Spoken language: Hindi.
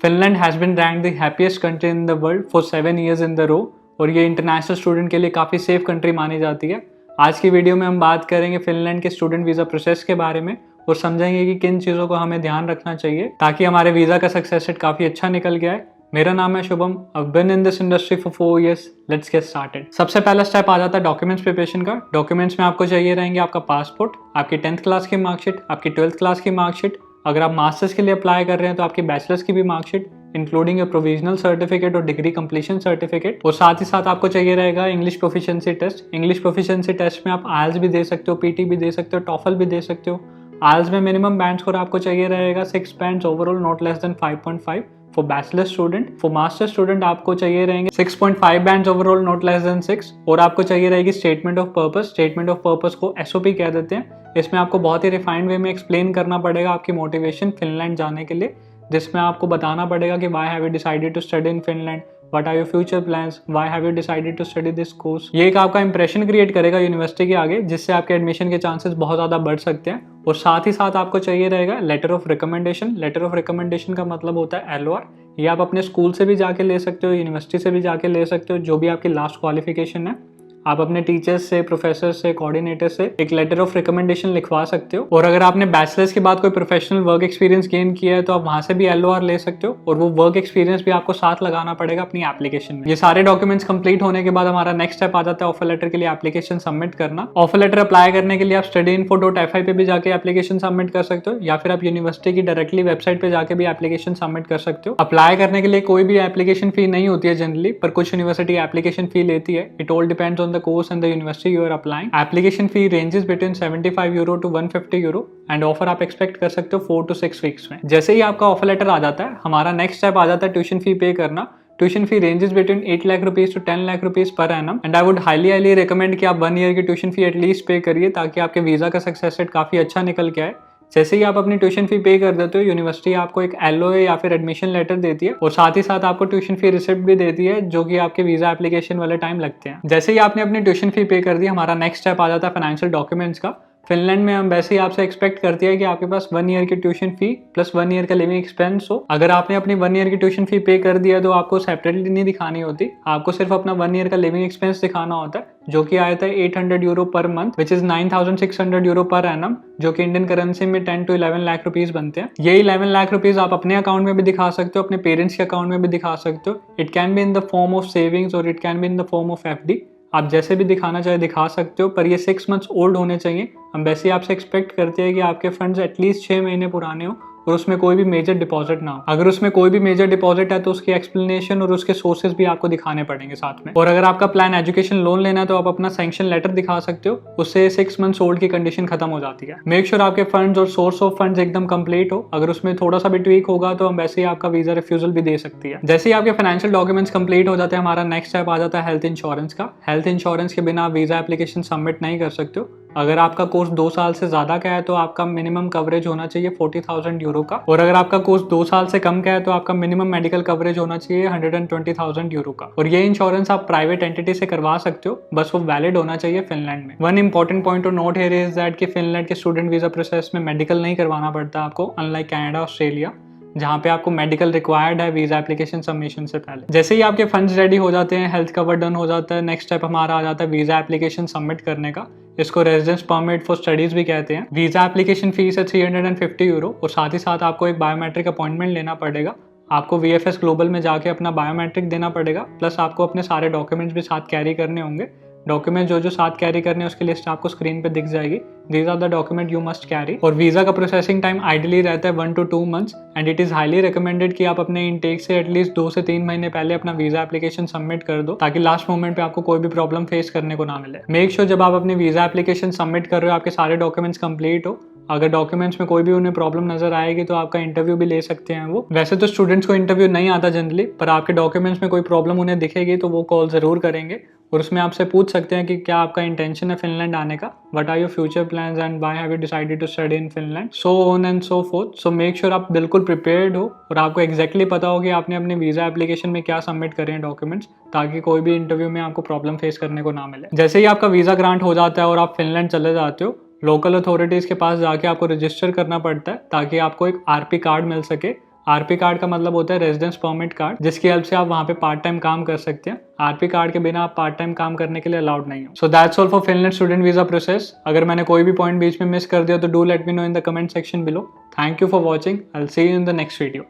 Finland has been ranked the happiest country in the world for 7 years in the row और ये इंटरनेशनल स्टूडेंट के लिए काफ़ी सेफ कंट्री मानी जाती है। आज की वीडियो में हम बात करेंगे फिनलैंड के स्टूडेंट वीज़ा प्रोसेस के बारे में और समझेंगे कि किन चीज़ों को हमें ध्यान रखना चाहिए ताकि हमारे वीज़ा का सक्सेस रेट काफ़ी अच्छा निकल गया है। मेरा नाम है Shubham, I've been in this industry for 4 years. Let's get started. सबसे पहला स्टेप आ जाता है डॉक्यूमेंट्स प्रिपरेशन का। डॉक्यूमेंट्स में आपको चाहिए रहेंगे आपका पासपोर्ट, आपकी 10th क्लास की मार्कशीट, आपकी 12th क्लास की मार्कशीट। अगर आप मास्टर्स के लिए अप्लाई कर रहे हैं तो आपकी बैचलर्स की भी marksheet including your provisional certificate और डिग्री कंप्लीशन सर्टिफिकेट। और साथ ही साथ आपको चाहिए रहेगा English proficiency test. English proficiency test में आप आइल्स भी दे सकते हो, पीटी भी दे सकते हो, टॉफल भी दे सकते हो। आइल्स में मिनिमम बैंड स्कोर आपको चाहिए रहेगा 6 bands overall, not less than 5.5 for bachelor student. For master student आपको चाहिए रहेंगे 6.5 bands overall, not less than 6। और आपको चाहिए रहेगी statement of purpose. Statement of purpose को एसओपी कह देते हैं। इसमें आपको बहुत ही रिफाइंड वे में एक्सप्लेन करना पड़ेगा आपकी मोटिवेशन फिनलैंड जाने के लिए, जिसमें आपको बताना पड़ेगा कि why have you decided to study in Finland, what are your future plans, why have you decided to study this course. ये एक आपका इंप्रेशन क्रिएट करेगा यूनिवर्सिटी के आगे, जिससे आपके एडमिशन के चांसेस बहुत ज़्यादा बढ़ सकते हैं। और साथ ही साथ आपको चाहिए रहेगा letter of recommendation. Letter of recommendation का मतलब होता है एलओआर। ये आप अपने स्कूल से भी जाके ले सकते हो, यूनिवर्सिटी से भी जाके ले सकते हो, जो भी आपकी लास्ट क्वालिफिकेशन है। आप अपने टीचर्स से, प्रोफेसर से, कोऑर्डिनेटर से एक लेटर ऑफ रिकमेंडेशन लिखवा सकते हो। और अगर आपने बैचलर्स के बाद कोई प्रोफेशनल वर्क एक्सपीरियंस गेन किया है तो आप वहां से भी एलओआर ले सकते हो और वो वर्क एक्सपीरियंस भी आपको साथ लगाना पड़ेगा अपनी एप्लीकेशन में। ये सारे डॉक्यूमेंट्स कंप्लीट होने के बाद हमारा नेक्स्ट स्टेप आ जाता है ऑफर लेटर के लिए एप्लीकेशन सबमिट करना। ऑफर लेटर अप्लाई करने के लिए आप studyinfo.fi पे भी जाके एप्लीकेशन सबमिट कर सकते हो या फिर आप यूनिवर्सिटी की डायरेक्टली वेबसाइट पे जाके भी एप्लीकेशन सबमिट कर सकते हो। अप्लाई करने के लिए कोई भी एप्लीकेशन फी नहीं होती है जनरली, पर कुछ यूनिवर्सिटी एप्लीकेशन फी लेती है। It all depends on the course and the university you are applying. Application fee ranges between 75 euro to 150 euro and offer आप एक्सपेक्ट कर सकते हो 4 to 6 वीक्स में। जैसे ही आपका ऑफर लेटर आ जाता है, हमारा नेक्स्ट स्टेप आ जाता है ट्यूशन फी पे करना। Tuition fee ranges between 8 lakh rupees to 10 lakh rupees per annum and I would highly recommend कि आप 1 ईयर की ट्यूशन फी एटलीस्ट पे करिए ताकि आपके वीजा का सक्सेस रेट काफी अच्छा निकल के आए। जैसे ही आप अपनी ट्यूशन फी पे कर देते हो, यूनिवर्सिटी आपको एक एलओए या फिर एडमिशन लेटर देती है और साथ ही साथ आपको ट्यूशन फी रिसिप्ट भी देती है, जो कि आपके वीजा एप्लीकेशन वाले टाइम लगते हैं। जैसे ही आपने अपनी ट्यूशन फी पे कर दी, हमारा नेक्स्ट स्टेप आ जाता है फाइनेंशियल डॉक्यूमेंट्स का। फिनलैंड में हम वैसे ही आपसे एक्सपेक्ट करती है कि आपके पास 1 ईयर की ट्यूशन फी प्लस 1 ईयर का लिविंग एक्सपेंस हो। अगर आपने अपनी 1 ईयर की ट्यूशन फी पे कर दिया तो आपको सेपरेटली नहीं दिखानी होती, आपको सिर्फ अपना 1 ईयर का लिविंग एक्सपेंस दिखाना होता है, जो कि आया था 800 euro per month, which is 9600 euro per annum, जो कि इंडियन करेंसी में 10 to 11 लाख रुपीज बनते हैं। ये 11 लाख रुपीज आप अपने अकाउंट में भी दिखा सकते हो, अपने पेरेंट्स के अकाउंट में भी दिखा सकते हो। It can be in the form of savings और it can be in the form of FD. आप जैसे भी दिखाना चाहे दिखा सकते हो, पर ये 6 months ओल्ड होने चाहिए। हम वैसे ही आपसे एक्सपेक्ट करते हैं कि आपके फंड्स एटलीस्ट 6 महीने पुराने हो और उसमें कोई भी मेजर डिपॉजिट ना हो। अगर उसमें कोई भी मेजर डिपॉजिट है तो उसकी एक्सप्लेनेशन और उसके सोर्सेज भी आपको दिखाने पड़ेंगे साथ में। और अगर आपका प्लान एजुकेशन लोन लेना है तो आप अपना सैंक्शन लेटर दिखा सकते हो, उससे 6 months ओल्ड की कंडीशन खत्म हो जाती है। मेक श्योर आपके फंड्स और सोर्स ऑफ फंड्स एकदम कंप्लीट हो। अगर उसमें थोड़ा सा भी ट्वीक होगा तो हम वैसे ही आपका वीजा रिफ्यूजल भी दे सकती है। जैसे ही आपके फाइनेंशियल डॉक्यूमेंट्स कंप्लीट हो जाते हैं, हमारा नेक्स्ट स्टेप आ जाता है हेल्थ इंश्योरेंस का। हेल्थ इंश्योरेंस के बिना आप वीजा एप्लीकेशन सबमिट नहीं कर सकते हो। अगर आपका कोर्स 2 साल से ज्यादा का है तो आपका मिनिमम कवरेज होना चाहिए 40,000 यूरो का, और अगर आपका कोर्स 2 साल से कम का है तो आपका मिनिमम मेडिकल कवरेज होना चाहिए 120,000 यूरो का। और ये इंश्योरेंस आप प्राइवेट एंटिटी से करवा सकते हो, बस वो वैलिड होना चाहिए फिनलैंड में। One important point two note here is that कि फिनलैंड के स्टूडेंट वीजा प्रोसेस में मेडिकल नहीं करवाना पड़ता आपको, अनलाइक कनाडा, ऑस्ट्रेलिया, जहाँ पे आपको मेडिकल रिक्वायर्ड है वीजा एप्लीकेशन सबमिशन से पहले। जैसे ही आपके फंड्स रेडी हो जाते हैं, हेल्थ कवर डन हो जाता है, नेक्स्ट स्टेप हमारा आ जाता है वीजा एप्लीकेशन सबमिट करने का। इसको रेजिडेंस परमिट फॉर स्टडीज भी कहते हैं। वीजा एप्लीकेशन फीस है 350 यूरो और साथ ही साथ आपको एक बायोमेट्रिक अपॉइंटमेंट लेना पड़ेगा। आपको वीएफएस ग्लोबल में जाके अपना बायोमेट्रिक देना पड़ेगा, प्लस आपको अपने सारे डॉक्यूमेंट्स भी साथ कैरी करने होंगे। डॉक्यूमेंट जो साथ कैरी करने हैं उसकी लिस्ट आपको स्क्रीन पे दिख जाएगी। These are the document you must carry. और वीजा का प्रोसेसिंग टाइम आइडियली रहता है 1 to 2 months and it is highly recommended कि आप अपने इनटेक से एटलीस्ट 2 से 3 महीने पहले अपना वीजा एप्लीकेशन सबमिट कर दो, ताकि लास्ट मोमेंट पे आपको कोई भी प्रॉब्लम फेस करने को ना मिले। मेक श्योर जब आप अपनी वीजा एप्लीकेशन सबमिट कर रहे हो आपके सारे डॉक्यूमेंट्स कंप्लीट हो। अगर डॉक्यूमेंट्स में कोई भी उन्हें प्रॉब्लम नजर आएगी तो आपका इंटरव्यू भी ले सकते हैं वो। वैसे तो स्टूडेंट्स को इंटरव्यू नहीं आता जनरली, पर आपके डॉक्यूमेंट्स में कोई प्रॉब्लम उन्हें दिखेगी तो वो कॉल जरूर करेंगे और उसमें आपसे पूछ सकते हैं कि क्या आपका इंटेंशन है फिनलैंड आने का, what are your future plans and why have you decided to study in Finland, so on and so forth. So make sure आप बिल्कुल प्रिपेयर्ड हो और आपको एग्जैक्टली पता हो कि आपने अपने वीजा एप्लीकेशन में क्या सबमिट करे हैं डॉक्यूमेंट्स, ताकि कोई भी इंटरव्यू में आपको प्रॉब्लम फेस करने को ना मिले। जैसे ही आपका वीजा ग्रांट हो जाता है और आप फिनलैंड चले जाते हो, लोकल अथॉरिटीज के पास जाके आपको रजिस्टर करना पड़ता है ताकि आपको एक आरपी कार्ड मिल सके। आरपी कार्ड का मतलब होता है रेजिडेंस परमिट कार्ड, जिसकी हेल्प से आप वहाँ पे पार्ट टाइम काम कर सकते हैं। आरपी कार्ड के बिना आप पार्ट टाइम काम करने के लिए अलाउड नहीं हो। So that's all for Finland student visa process. अगर मैंने कोई भी पॉइंट बीच में मिस कर दिया तो do let me know in the comment section below. Thank you for watching. I will see you in the next video.